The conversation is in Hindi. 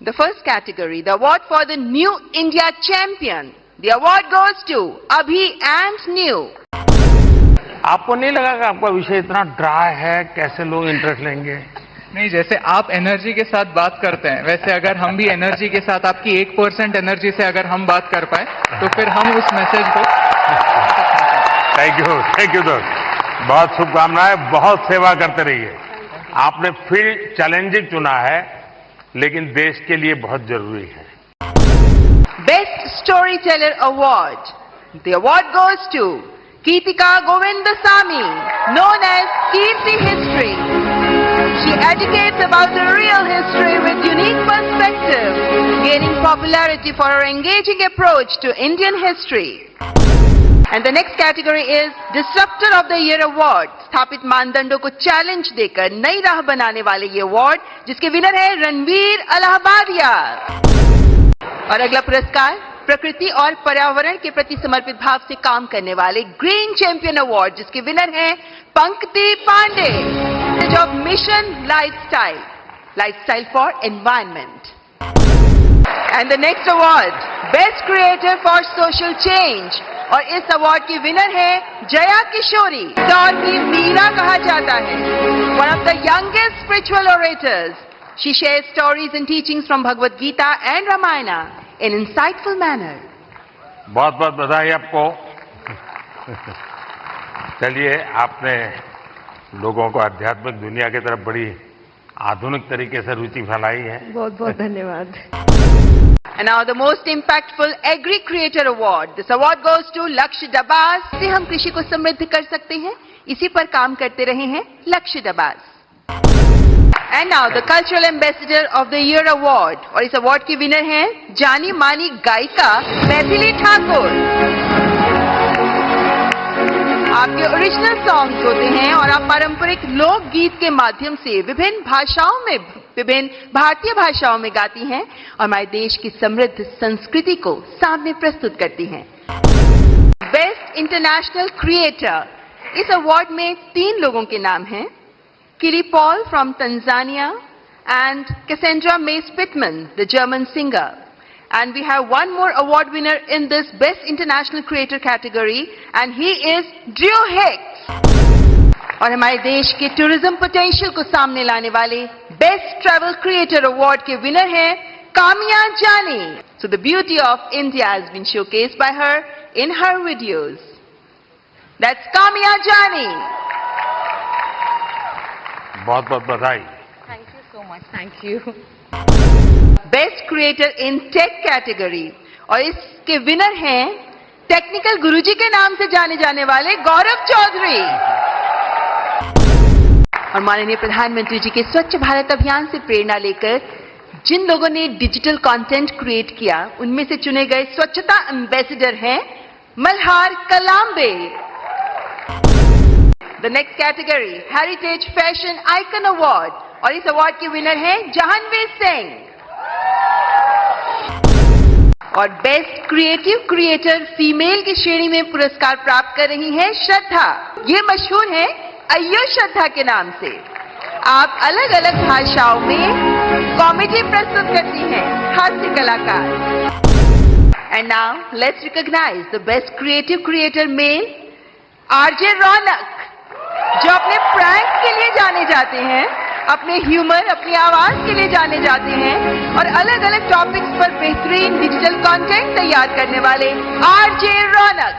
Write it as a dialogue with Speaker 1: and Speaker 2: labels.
Speaker 1: The first category, the award for the New India Champion. The award goes to Abhi and New.
Speaker 2: आपको नहीं लगा कि आपका विषय इतना ड्राई है, कैसे लोग इंटरेस्ट लेंगे?
Speaker 3: नहीं, जैसे आप एनर्जी के साथ बात करते हैं, वैसे अगर हम भी एनर्जी के साथ आपकी 1% एनर्जी से अगर हम बात कर पाए तो फिर हम उस मैसेज को
Speaker 2: थैंक यू दोस्त, बहुत शुभकामनाएं, बहुत सेवा करते रहिए। आपने फील्ड चैलेंजिंग चुना है, लेकिन देश के लिए बहुत जरूरी है।
Speaker 1: Best Storyteller Award. The award goes to Keetika Govindasamy, known as Kirti History. She educates about the real history with unique perspective, gaining popularity for her engaging approach to Indian history. And the next category is Disruptor of the Year Award. स्थापित मानदंडों को चैलेंज देकर नई राह बनाने वाले ये अवार्ड, जिसके विनर है रणवीर अलाहाबादिया। और अगला पुरस्कार प्रकृति और पर्यावरण के प्रति समर्पित भाव से काम करने वाले ग्रीन चैंपियन अवार्ड, जिसके विनर हैं Pankti Pandey of mission lifestyle for environment. And the next award best creator for social change, और इस अवार्ड की विनर है जया किशोरी। दौर की मीरा कहा जाता है, one of the youngest spiritual orators. She shares stories and teachings from Bhagavad Gita and Ramayana in insightful manner.
Speaker 2: बहुत बहुत बधाई आपको। चलिए, आपने लोगों को आध्यात्मिक दुनिया की तरफ बड़ी आधुनिक तरीके से रुचि फैलाई है।
Speaker 4: बहुत बहुत धन्यवाद।
Speaker 1: And now the most impactful Agri Creator Award. This award goes to Lakshya Dabas. से हम कृषि को समृद्ध कर सकते हैं, इसी पर काम करते रहे हैं लक्ष्य Dabas. And now the Cultural Ambassador of the Year Award. और इस अवार्ड की विनर हैं जानी मानी गायिका मैथिली ठाकुर। आपके ओरिजिनल सॉन्ग्स होते हैं और आप पारंपरिक लोकगीत के माध्यम से विभिन्न भारतीय भाषाओं में गाती हैं और हमारे देश की समृद्ध संस्कृति को सामने प्रस्तुत करती हैं। बेस्ट इंटरनेशनल क्रिएटर, इस अवार्ड में 3 लोगों के नाम हैं, Kili Paul from Tanzania and Cassandra Mae Spittmann, the German singer. And we have one more award winner in this Best International Creator category, and he is Drew Hicks. और हमारे देश के टूरिज्म पोटेंशियल को सामने लाने वाले बेस्ट ट्रैवल क्रिएटर अवार्ड के विनर हैं कामिया जानी। So the beauty of India has been showcased by her in her videos. That's Kamiya Jani.
Speaker 2: बहुत बहुत बधाई।
Speaker 4: Thank you so much. Thank you.
Speaker 1: Best creator in take category, और इसके विनर हैं टेक्निकल गुरुजी के नाम से जाने जाने वाले गौरव चौधरी। और माननीय प्रधानमंत्री जी के स्वच्छ भारत अभियान से प्रेरणा लेकर जिन लोगों ने डिजिटल कंटेंट क्रिएट किया, उनमें से चुने गए स्वच्छता एम्बेसडर हैं Malhar Kalambe. The next category heritage fashion icon award, और इस अवार्ड के विनर हैं जहानवीर सिंह। और बेस्ट क्रिएटिव क्रिएटर फीमेल की श्रेणी में पुरस्कार प्राप्त कर रही हैं श्रद्धा। ये मशहूर है अय्यो श्रद्धा के नाम से। आप अलग अलग भाषाओं में कॉमेडी प्रस्तुत करती हैं, हास्य कलाकार। And now let's recognise the best creative creator male RJ Raunak, जो अपने प्रैंक के लिए जाने जाते हैं, अपने ह्यूमर, अपनी आवाज के लिए जाने जाते हैं और अलग अलग टॉपिक्स पर बेहतरीन डिजिटल कंटेंट तैयार करने वाले आरजे रौनक।